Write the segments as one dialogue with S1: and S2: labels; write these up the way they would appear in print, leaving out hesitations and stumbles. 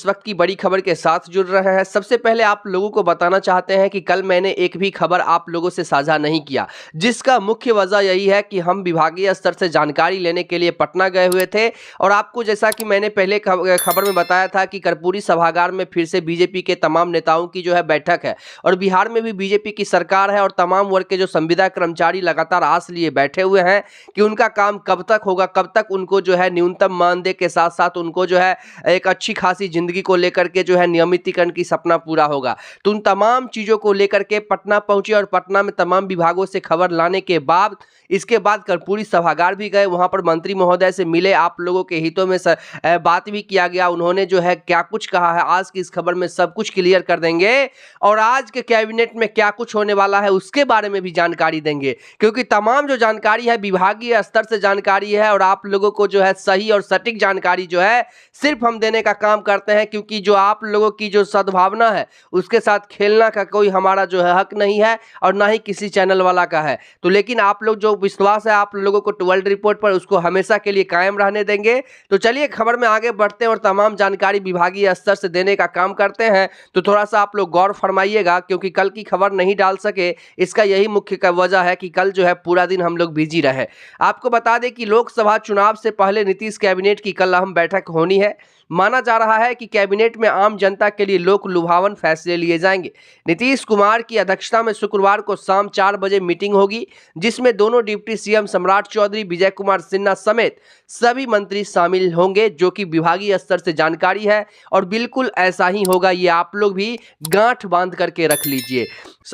S1: इस वक्त की बड़ी खबर के साथ जुड़ रहे हैं। सबसे पहले आप लोगों को बताना चाहते हैं कि कल मैंने एक भी खबर आप लोगों से साझा नहीं किया, जिसका मुख्य वजह यही है कि हम विभागीय स्तर से जानकारी लेने के लिए पटना गए हुए थे। और आपको जैसा कि मैंने पहले खबर में बताया था कि कर्पूरी सभागार में फिर से बीजेपी के तमाम नेताओं की जो है बैठक है और बिहार में भी बीजेपी की सरकार है और तमाम वर्ग के जो संविदा कर्मचारी लगातार आस लिए बैठे हुए हैं कि उनका काम कब तक होगा, कब तक उनको जो है न्यूनतम मानदेय के साथ साथ उनको जो है एक अच्छी खासी जिंदगी को लेकर के जो है नियमितीकरण की सपना पूरा होगा। तो उन तमाम चीजों को लेकर के पटना पहुंचे और पटना में तमाम विभागों से खबर लाने के बाद इसके बाद कर्पूरी सभागार भी गए, वहां पर मंत्री महोदय से मिले, आप लोगों के हितों में बात भी किया गया। उन्होंने जो है क्या कुछ कहा है आज की इस खबर में सब कुछ क्लियर कर देंगे और आज के कैबिनेट में क्या कुछ होने वाला है उसके बारे में भी जानकारी देंगे, क्योंकि तमाम जो जानकारी है विभागीय स्तर से जानकारी है और आप लोगों को जो है सही और सटीक जानकारी जो है सिर्फ हम देने का काम करते हैं, क्योंकि जो आप लोगों की जो सद्भावना है उसके साथ खेलना का कोई हमारा जो है हक नहीं है और ना ही किसी चैनल वाला का है। तो लेकिन आप लोग जो विश्वास है आप लोगों को वर्ल्ड रिपोर्ट पर उसको हमेशा के लिए कायम रहने देंगे। तो चलिए खबर में आगे बढ़ते हैं और तमाम जानकारी विभागीय स्तर से देने का काम करते हैं। तो थोड़ा सा आप लोग गौर फरमाइएगा, क्योंकि कल की खबर नहीं डाल सके इसका यही मुख्य वजह है कि कल जो है पूरा दिन हम लोग बिजी रहे। आपको बता दें कि लोकसभा चुनाव से पहले नीतीश कैबिनेट की कल अहम बैठक होनी है। माना जा रहा है कि कैबिनेट में आम जनता के लिए लोक लुभावन फैसले लिए जाएंगे। नीतीश कुमार की अध्यक्षता में शुक्रवार को शाम 4 बजे मीटिंग होगी, जिसमें दोनों डिप्टी सीएम सम्राट चौधरी, विजय कुमार सिन्हा समेत सभी मंत्री शामिल होंगे, जो कि विभागीय स्तर से जानकारी है और बिल्कुल ऐसा ही होगा। ये आप लोग भी गांठ बांध करके रख लीजिए।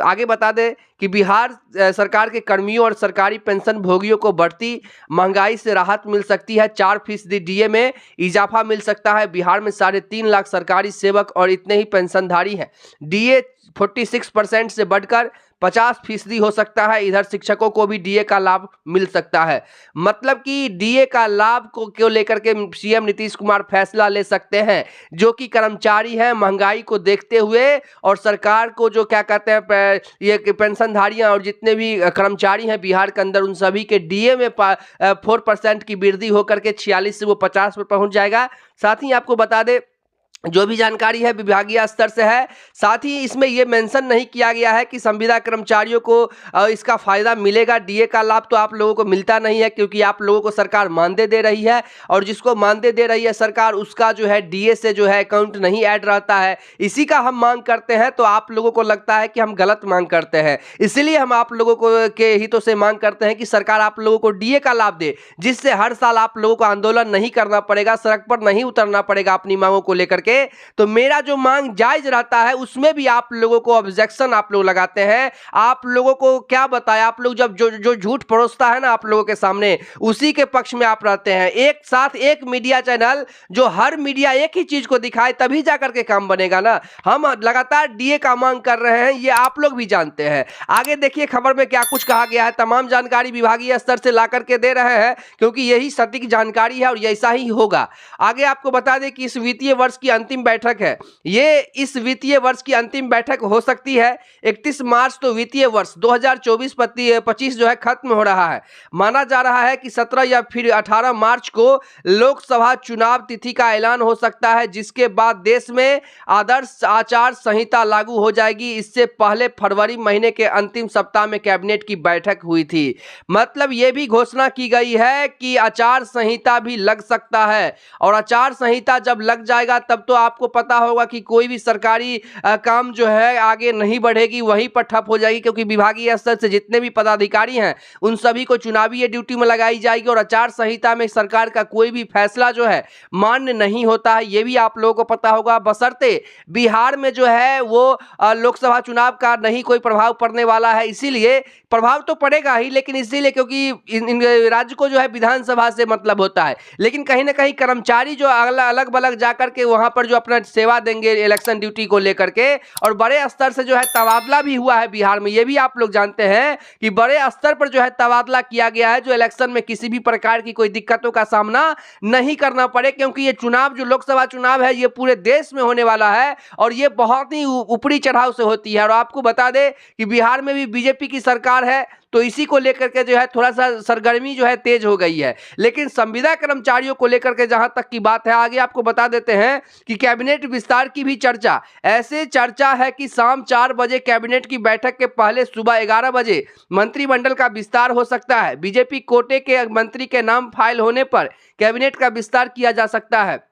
S1: आगे बता दें कि बिहार सरकार के कर्मियों और सरकारी पेंशन भोगियों को बढ़ती महंगाई से राहत मिल सकती है। 4% डीए में इजाफा मिल सकता है। बिहार में 3.5 लाख सरकारी सेवक और इतने ही पेंशनधारी हैं। डीए 46% से बढ़कर 50% हो सकता है। इधर शिक्षकों को भी डीए का लाभ मिल सकता है। मतलब कि डीए का लाभ को लेकर के सीएम नीतीश कुमार फैसला ले सकते हैं, जो कि कर्मचारी हैं महंगाई को देखते हुए और सरकार को जो क्या कहते हैं ये पेंशनधारियां और जितने भी कर्मचारी हैं बिहार के अंदर उन सभी के डीए में 4% की वृद्धि होकर के 46 से वो 50 पर पहुंच जाएगा। साथ ही आपको बता दें जो भी जानकारी है विभागीय स्तर से है। साथ ही इसमें यह मेंशन नहीं किया गया है कि संविदा कर्मचारियों को इसका फायदा मिलेगा। डीए का लाभ तो आप लोगों को मिलता नहीं है, क्योंकि आप लोगों को सरकार मानदेय दे रही है और जिसको मानदेय दे रही है सरकार उसका जो है डीए से जो है अकाउंट नहीं ऐड रहता है। इसी का हम मांग करते हैं, तो आप लोगों को लगता है कि हम गलत मांग करते हैं, इसीलिए हम आप लोगों को के हितों से मांग करते हैं कि सरकार आप लोगों को डीए का लाभ दे, जिससे हर साल आप लोगों को आंदोलन नहीं करना पड़ेगा, सड़क पर नहीं उतरना पड़ेगा अपनी मांगों को लेकर के। तो मेरा जो मांग जायज रहता है उसमें भी आप लोगों को ऑब्जेक्शन आप लोग लगाते हैं। आप लोगों को क्या बताया, आप लोग जब जो झूठ परोसता है ना आप लोगों के सामने, उसी के पक्ष में आप रहते हैं। एक साथ एक मीडिया चैनल जो हर मीडिया एक ही चीज को दिखाए तभी जाकर के काम बनेगा ना। हम लगातार डीए का मांग कर रहे हैं, ये आप लोग भी जानते हैं। आगे देखिए खबर में क्या कुछ कहा गया है। तमाम जानकारी विभागीय स्तर से ला करके दे रहे हैं, क्योंकि यही सटीक जानकारी है और ऐसा ही होगा। आगे आपको बता दें कि इस वित्तीय वर्ष की अंतिम बैठक है, ये इस वित्तीय वर्ष की अंतिम बैठक हो सकती है। 31 मार्च तो वित्तीय वर्ष 2024-25 जो है खत्म हो रहा है। माना जा रहा है कि 17 या फिर 18 मार्च को लोकसभा चुनाव तिथि का ऐलान हो सकता है, जिसके बाद देश में आदर्श आचार संहिता लागू हो जाएगी। इससे पहले फरवरी महीने के अंतिम सप्ताह में कैबिनेट की बैठक हुई थी। मतलब ये भी घोषणा की गई है कि आचार संहिता भी लग सकता है, और आचार संहिता जब लग जाएगा तब तो आपको पता होगा कि कोई भी सरकारी काम जो है आगे नहीं बढ़ेगी, वहीं पर ठप हो जाएगी, क्योंकि विभागीय स्तर से जितने भी पदाधिकारी हैं उन सभी को चुनावी ड्यूटी में लगाई जाएगी और आचार संहिता में सरकार का कोई भी फैसला जो है मान्य नहीं होता है। ये भी आप लोगों को पता होगा, बशर्ते बिहार में जो है वो लोकसभा चुनाव का नहीं कोई प्रभाव पड़ने वाला है। इसीलिए प्रभाव तो पड़ेगा ही, लेकिन इसीलिए क्योंकि इन राज्य को जो है विधानसभा से मतलब होता है, लेकिन कहीं ना कहीं कर्मचारी जो अलग अलग जाकर के वहां पर जो अपना सेवा देंगे इलेक्शन ड्यूटी को लेकर के, और बड़े स्तर से जो है तबादला भी हुआ है बिहार में। ये भी आप लोग जानते हैं कि बड़े स्तर पर जो है तबादला किया गया है, जो इलेक्शन में किसी भी प्रकार की कोई दिक्कतों का सामना नहीं करना पड़े, क्योंकि ये चुनाव जो लोकसभा चुनाव है ये पूरे देश में होने वाला है और ये बहुत ही ऊपरी चढ़ाव से होती है। और आपको बता दें कि बिहार में भी बीजेपी की सरकार है, तो इसी को लेकर के जो है थोड़ा सा सरगर्मी जो है तेज हो गई है। लेकिन संविदा कर्मचारियों को लेकर के जहां तक की बात है, आगे आपको बता देते हैं कि कैबिनेट विस्तार की भी चर्चा, ऐसे चर्चा है कि शाम 4 बजे कैबिनेट की बैठक के पहले सुबह 11 बजे मंत्रिमंडल का विस्तार हो सकता है। बीजेपी कोटे के मंत्री के नाम फाइल होने पर कैबिनेट का विस्तार किया जा सकता है।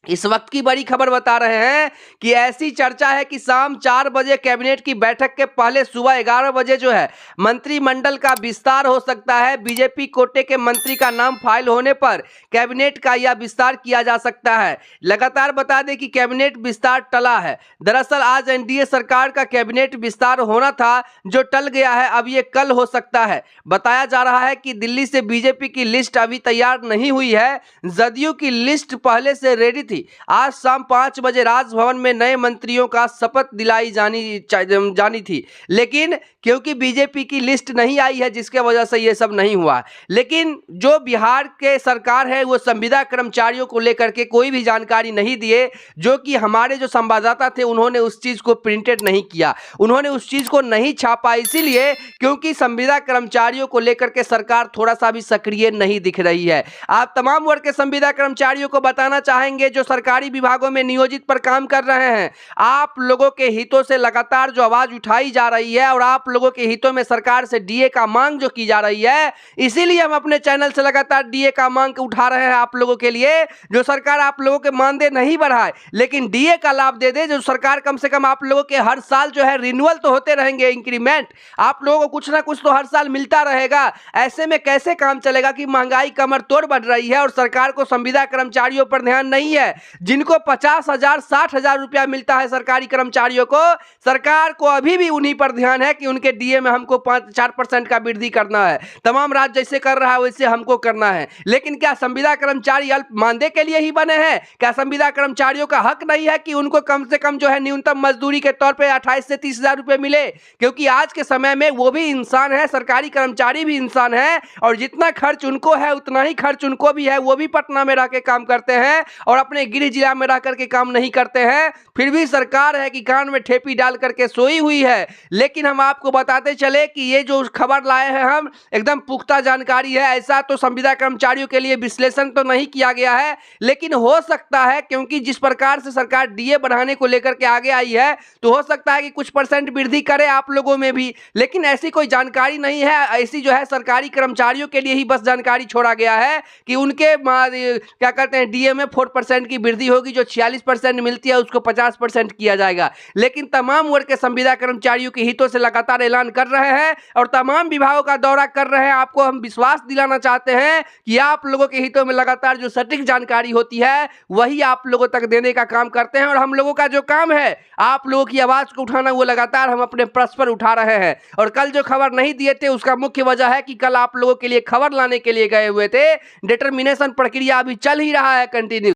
S1: इस वक्त की बड़ी खबर बता रहे हैं कि ऐसी चर्चा है कि शाम 4 बजे कैबिनेट की बैठक के पहले सुबह 11 बजे जो है मंत्रिमंडल का विस्तार हो सकता है। बीजेपी कोटे के मंत्री का नाम फाइल होने पर कैबिनेट का यह विस्तार किया जा सकता है। लगातार बता दें कि कैबिनेट विस्तार टला है। दरअसल आज एनडीए सरकार का कैबिनेट विस्तार होना था जो टल गया है, अब ये कल हो सकता है। बताया जा रहा है कि दिल्ली से बीजेपी की लिस्ट अभी तैयार नहीं हुई है, जदयू की लिस्ट पहले से रेडी थी। आज शाम 5 बजे राजभवन में नए मंत्रियों का शपथ दिलाई जानी थी, लेकिन क्योंकि बीजेपी की लिस्ट नहीं आई है जिसके वजह से ये सब नहीं हुआ। लेकिन जो बिहार के सरकार है वो संविदा कर्मचारियों को लेकर के कोई भी जानकारी नहीं दिए, जो कि हमारे जो संवाददाता थे उन्होंने उस चीज़ को प्रिंटेड नहीं किया, उन्होंने उस चीज़ को नहीं छापा, इसीलिए क्योंकि संविदा कर्मचारियों को लेकर के सरकार थोड़ा सा भी सक्रिय नहीं दिख रही है। आप तमाम वर्ग के संविदा कर्मचारियों को बताना चाहेंगे जो सरकारी विभागों में नियोजित पर काम कर रहे हैं, आप लोगों के हितों से लगातार जो आवाज उठाई जा रही है और आप लोगों के हितों में सरकार से डीए का मांग जो की जा रही है, इसीलिए हम अपने चैनल से लगातार डीए का मांग उठा रहे हैं आप लोगों के लिए। जो सरकार आप लोगों के मानदेय नहीं बढ़ाए लेकिन डीए का लाभ दे दे, जो सरकार कम से कम आप लोगों के हर साल जो है रिन्यूअल तो होते रहेंगे, इंक्रीमेंट आप लोगों को कुछ ना कुछ तो हर साल मिलता रहेगा। ऐसे में कैसे काम चलेगा कि महंगाई कमर तोड़ बढ़ रही है और सरकार को संविदा कर्मचारियों पर ध्यान नहीं है। जिनको 50,000 60,000 रुपया मिलता है सरकारी कर्मचारियों को, सरकार को अभी भी उन्हीं पर ध्यान है कि उनके डीए में हमको 4% का वृद्धि करना है। तमाम राज्य जैसे कर रहा है वैसे हमको करना है। लेकिन क्या संविदा कर्मचारी अल्प मानदेय के लिए ही बने हैं? क्या संविदा कर्मचारियों का हक नहीं है कि उनको कम से कम जो है न्यूनतम मजदूरी के तौर पर 28 से 30,000 रुपये मिले? क्योंकि आज के समय में वो भी इंसान है, सरकारी कर्मचारी भी इंसान है, और जितना खर्च उनको है उतना ही खर्च उनको भी है। वो भी पटना में रह के काम करते हैं और अपने गृह जिला में रह करके काम नहीं करते हैं। फिर भी सरकार है कि कान में ठेपी डाल करके सोई हुई है। लेकिन हम आपको बताते चले कि ये जो खबर लाए हैं हम, एकदम पुख्ता जानकारी है। ऐसा तो संविदा कर्मचारियों के लिए विश्लेषण तो नहीं किया गया है, लेकिन हो सकता है क्योंकि जिस प्रकार से सरकार डीए बढ़ाने को लेकर के आगे आई है, तो हो सकता है कि कुछ परसेंट वृद्धि करे आप लोगों में भी। लेकिन ऐसी कोई जानकारी नहीं है। ऐसी जो है सरकारी कर्मचारियों के लिए ही बस जानकारी छोड़ा गया है कि उनके क्या कहते हैं डीए में 4% की वृद्धि होगी, जो 46% मिलती है उसको 50% किया जाएगा। लेकिन तमाम वर्ग के संविदा कर्मचारियों के हितों से लगातार ऐलान कर रहे हैं और तमाम विभागों का दौरा कर रहे हैं। आपको हम विश्वास दिलाना चाहते हैं कि आप लोगों के हितों में लगातार जो सटीक जानकारी होती है वही आप लोगों तक देने का काम करते हैं। और हम लोगों का जो काम है आप लोगों की आवाज को उठाना, वो लगातार हम अपने प्रश्न पर उठा रहे हैं। और कल जो खबर नहीं दिए थे उसका मुख्य वजह है कि कल आप लोगों के लिए खबर लाने के लिए गए हुए थे। डिटर्मिनेशन प्रक्रिया अभी चल ही रहा है कंटिन्यू।